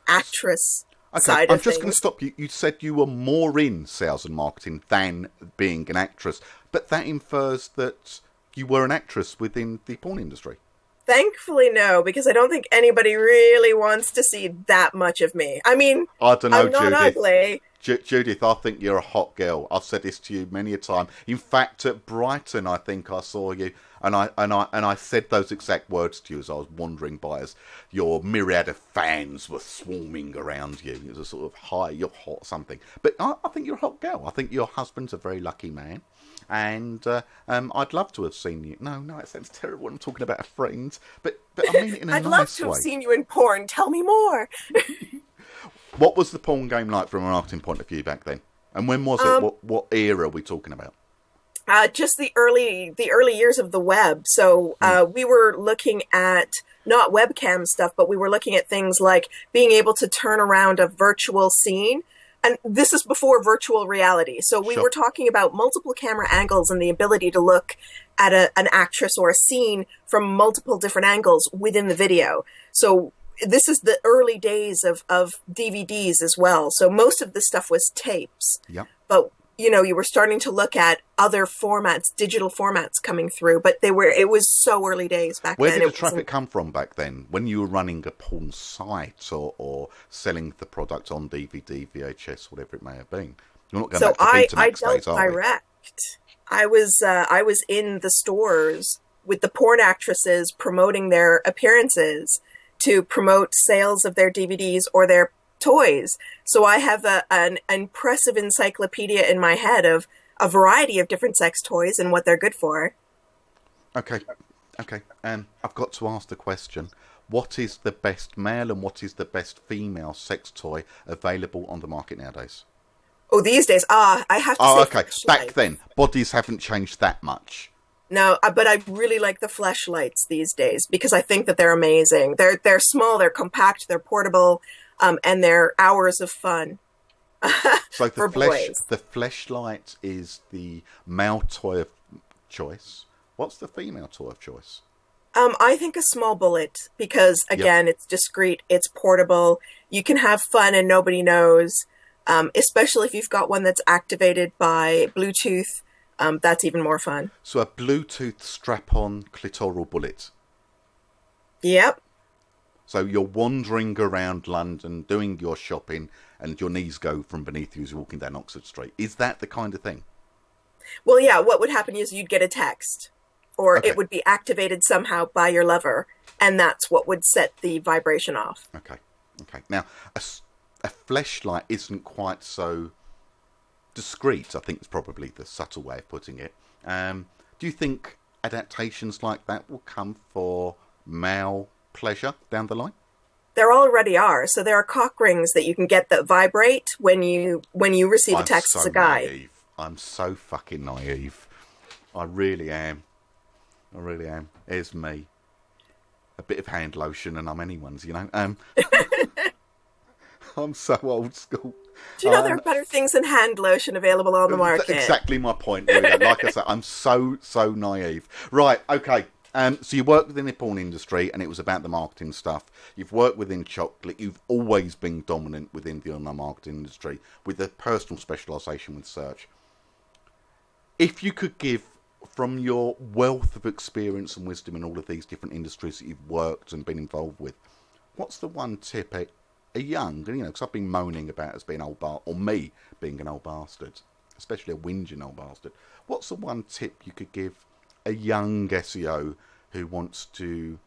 actress side of things. I'm just going to stop you. You said you were more in sales and marketing than being an actress, but that infers that you were an actress within the porn industry. Thankfully, no, because I don't think anybody really wants to see that much of me. I mean, I don't know, I'm not Judith. ugly. Judith, I think you're a hot girl. I've said this to you many a time. In fact, at Brighton, I think I saw you, and I said those exact words to you as I was wandering by, as your myriad of fans were swarming around you. It was a sort of, hi, you're hot, something. But I think you're a hot girl. I think your husband's a very lucky man. And I'd love to have seen you. No, it sounds terrible when I'm talking about a friend. But I mean it in a I'd nice love to way. have seen you in porn. Tell me more. What was the porn game like from a marketing point of view back then? And when was it? What era are we talking about? Just the early years of the web. So we were looking at not webcam stuff, but we were looking at things like being able to turn around a virtual scene. And this is before virtual reality. So we were talking about multiple camera angles and the ability to look at an actress or a scene from multiple different angles within the video. So this is the early days of DVDs as well. So most of this stuff was tapes. Yeah. But, you know, you were starting to look at other formats, digital formats coming through. But it was so early days back then. Where did the traffic come from back then? When you were running a porn site or selling the product on DVD, VHS, whatever it may have been? You're not going back to Betamax days, are we? I was in the stores with the porn actresses promoting their appearances to promote sales of their DVDs or their toys. So I have an impressive encyclopedia in my head of a variety of different sex toys and what they're good for. Okay. I've got to ask the question. What is the best male and what is the best female sex toy available on the market nowadays? Oh, these days, I have to say okay. fleshlights. Back then, bodies haven't changed that much. No, but I really like the fleshlights these days because I think that they're amazing. They're small, they're compact, they're portable, and they're hours of fun. So for boys. The fleshlight is the male toy of choice. What's the female toy of choice? I think a small bullet because again, It's discreet, it's portable. You can have fun and nobody knows. Especially if you've got one that's activated by Bluetooth, that's even more fun. So a Bluetooth strap-on clitoral bullet. Yep. So you're wandering around London doing your shopping and your knees go from beneath you as you're walking down Oxford Street. Is that the kind of thing? Well, yeah, what would happen is you'd get a text or it would be activated somehow by your lover, and that's what would set the vibration off. Okay. Now, a fleshlight isn't quite so discreet, I think is probably the subtle way of putting it. Do you think adaptations like that will come for male pleasure down the line? There already are. So there are cock rings that you can get that vibrate when you receive a text as a guy. Naive. I'm so fucking naive. I really am. Here's me. A bit of hand lotion and I'm anyone's, you know. I'm so old school. Do you know there are better things than hand lotion available on the market? That's exactly my point. Really. Like I said, I'm so naive. Right, okay. So you worked within the porn industry and it was about the marketing stuff. You've worked within chocolate. You've always been dominant within the online marketing industry with a personal specialisation with search. If you could give, from your wealth of experience and wisdom in all of these different industries that you've worked and been involved with, what's the one tip a young, because I've been moaning about us being or me being an old bastard, especially a whinging old bastard. What's the one tip you could give a young SEO who wants to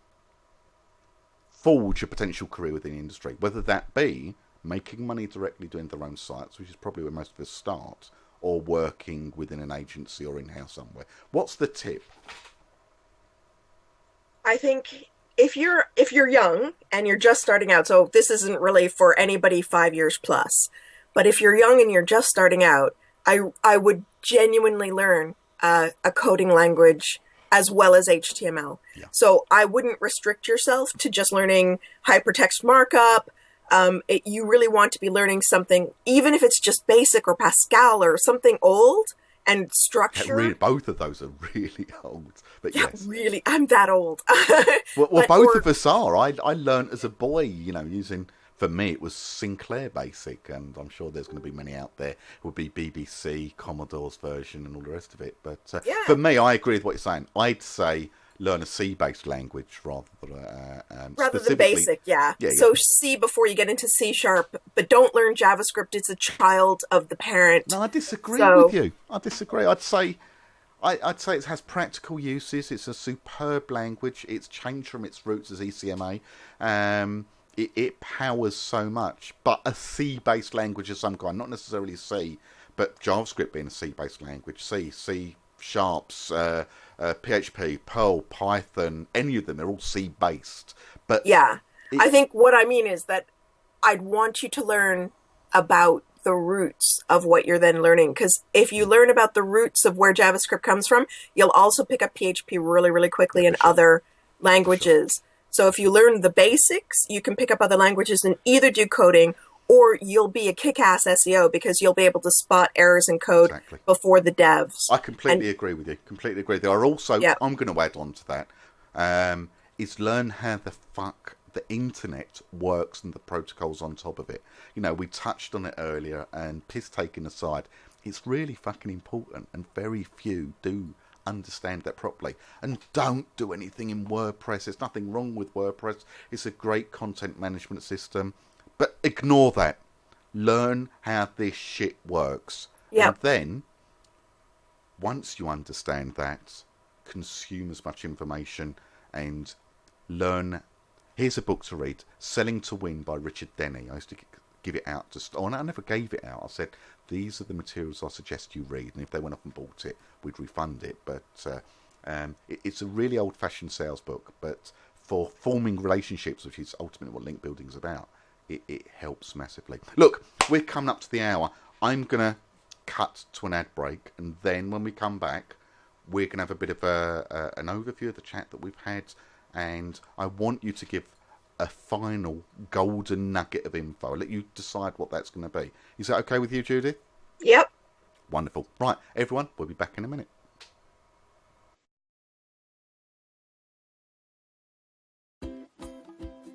forge a potential career within the industry, whether that be making money directly doing their own sites, which is probably where most of us start, or working within an agency or in-house somewhere? What's the tip? I think if you're young and you're just starting out, so this isn't really for anybody 5 years plus, but if you're young and you're just starting out, I would genuinely learn a coding language as well as HTML. Yeah. So I wouldn't restrict yourself to just learning hypertext markup. You really want to be learning something, even if it's just BASIC or Pascal or something old and structure. Both of those are really old. But yeah, yes. Really, I'm that old. well, both of us are. I learned as a boy, using, for me, it was Sinclair Basic, and I'm sure there's going to be many out there. It would be BBC, Commodore's version, and all the rest of it. But for me, I agree with what you're saying. I'd say learn a C-based language rather than basic, yeah. So C before you get into C#, but don't learn JavaScript. It's a child of the parent. No, I disagree with you. I'd say it has practical uses. It's a superb language. It's changed from its roots as ECMA. It powers so much. But a C-based language of some kind, not necessarily C, but JavaScript being a C-based language, C Sharps, PHP, Perl, Python, any of them, they're all C-based. But yeah, I think what I mean is that I'd want you to learn about the roots of what you're then learning. Because if you learn about the roots of where JavaScript comes from, you'll also pick up PHP really, really quickly in other languages. Sure. So if you learn the basics, you can pick up other languages and either do coding, or you'll be a kick-ass SEO because you'll be able to spot errors in code before the devs. I completely agree with you. There are also, I'm going to add on to that, is learn how the fuck the internet works and the protocols on top of it. We touched on it earlier, and piss taken aside, it's really fucking important, and very few do understand that properly. And don't do anything in WordPress. There's nothing wrong with WordPress. It's a great content management system. But ignore that. Learn how this shit works. Yep. And then, once you understand that, consume as much information and learn. Here's a book to read, Selling to Win by Richard Denny. I used to give it out I never gave it out. I said, these are the materials I suggest you read, and if they went off and bought it, we'd refund it. But it's a really old-fashioned sales book, but for forming relationships, which is ultimately what link building is about, it helps massively. Look, we're coming up to the hour. I'm going to cut to an ad break, and then when we come back, we're going to have a bit of an overview of the chat that we've had, and I want you to give a final golden nugget of info. I'll let you decide what that's going to be. Is that okay with you, Judith? Yep. Wonderful. Right, everyone, we'll be back in a minute.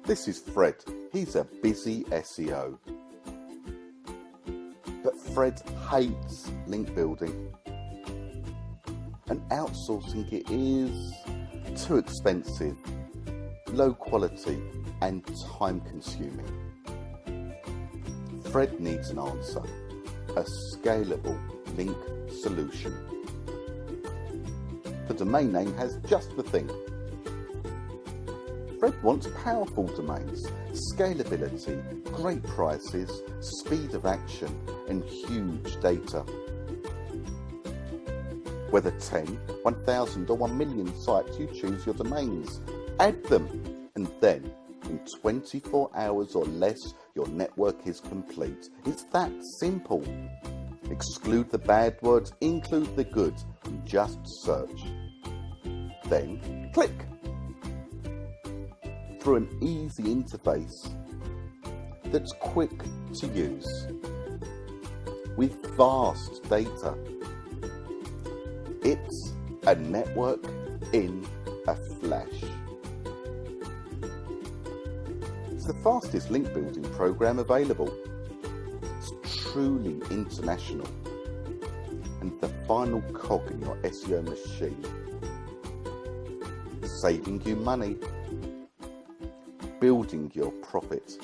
This is Fred. He's a busy SEO. But Fred hates link building. And outsourcing it is too expensive, low quality and time consuming. Fred needs an answer, a scalable link solution. The domain name has just the thing. Fred wants powerful domains, scalability, great prices, speed of action and huge data. Whether 10, 1,000 or 1 million sites, you choose your domains. Add them, and then in 24 hours or less, your network is complete. It's that simple. Exclude the bad words, include the good, and just search. Then click. Through an easy interface that's quick to use, with vast data. It's a network in a flash. It's the fastest link building program available. It's truly international and the final cog in your SEO machine. Saving you money, building your profit,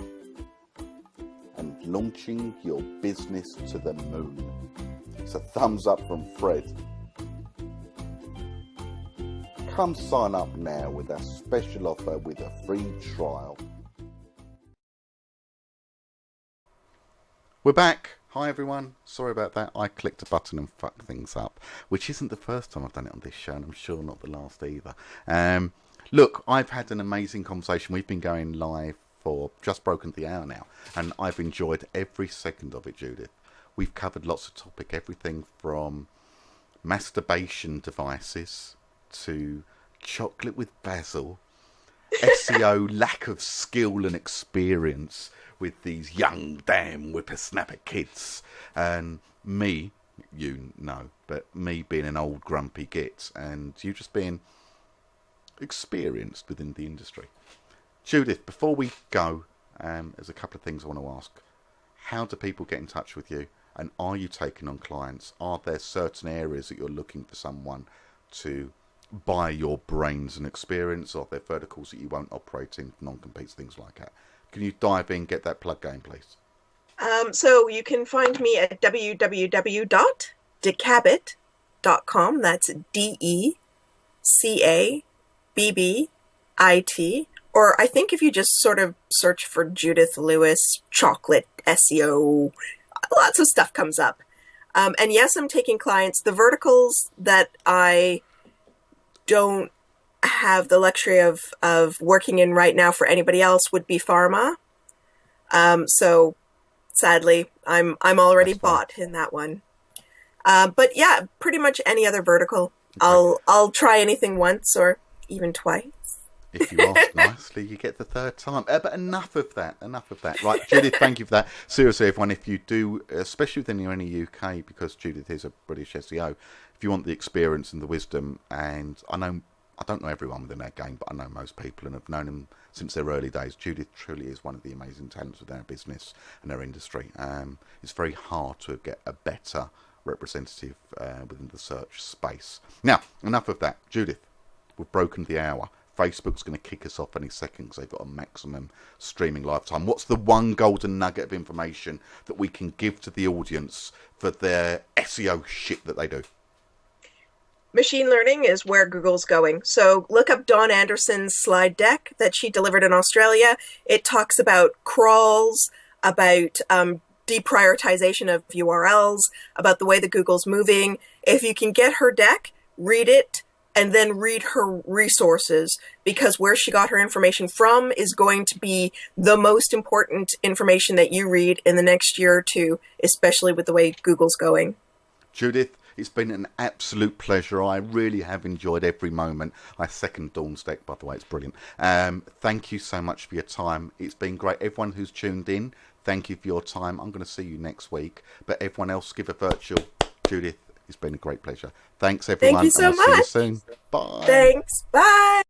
and launching your business to the moon. It's a thumbs up from Fred. Come sign up now with a special offer with a free trial. We're back. Hi everyone. Sorry about that. I clicked a button and fucked things up, which isn't the first time I've done it on this show, and I'm sure not the last either. Look, I've had an amazing conversation. We've been going live for just broken the hour now, and I've enjoyed every second of it, Judith. We've covered lots of topic, everything from masturbation devices to chocolate with basil, SEO lack of skill and experience with these young damn whippersnapper kids, and me, you know, but me being an old grumpy git, and you just being experienced within the industry. Judith, before we go, there's a couple of things I want to ask. How do people get in touch with you, and are you taking on clients? Are there certain areas that you're looking for someone to buy your brains and experience? Are there verticals that you won't operate in, non-competes, things like that? Can you dive in, get that plug going, please? So you can find me at www.decabbit.com. That's DECABBIT. Or I think if you just sort of search for Judith Lewis, chocolate, SEO, lots of stuff comes up. And yes, I'm taking clients. The verticals that I don't have the luxury of working in right now for anybody else would be pharma. So sadly, I'm already bought in that one. But yeah, pretty much any other vertical. Okay. I'll try anything once or even twice. If you ask nicely, you get the third time. But enough of that. Right, Judith, thank you for that. Seriously, everyone, if you do, especially within you're in the UK, because Judith is a British SEO, if you want the experience and the wisdom, and I don't know everyone within our game, but I know most people and have known them since their early days. Judith truly is one of the amazing talents within our business and our industry. It's very hard to get a better representative within the search space. Now, enough of that. Judith, we've broken the hour. Facebook's going to kick us off any second because they've got a maximum streaming lifetime. What's the one golden nugget of information that we can give to the audience for their SEO shit that they do? machine learning is where Google's going. So look up Dawn Anderson's slide deck that she delivered in Australia. It talks about crawls, about deprioritization of URLs, about the way that Google's moving. If you can get her deck, read it, and then read her resources, because where she got her information from is going to be the most important information that you read in the next year or two, especially with the way Google's going. Judith, it's been an absolute pleasure. I really have enjoyed every moment. I second Dawn's deck, by the way. It's brilliant. Thank you so much for your time. It's been great. Everyone who's tuned in, thank you for your time. I'm going to see you next week. But everyone else, give a virtual. Judith, it's been a great pleasure. Thanks, everyone. Thank you so and I'll much. See you soon. Bye. Thanks. Bye.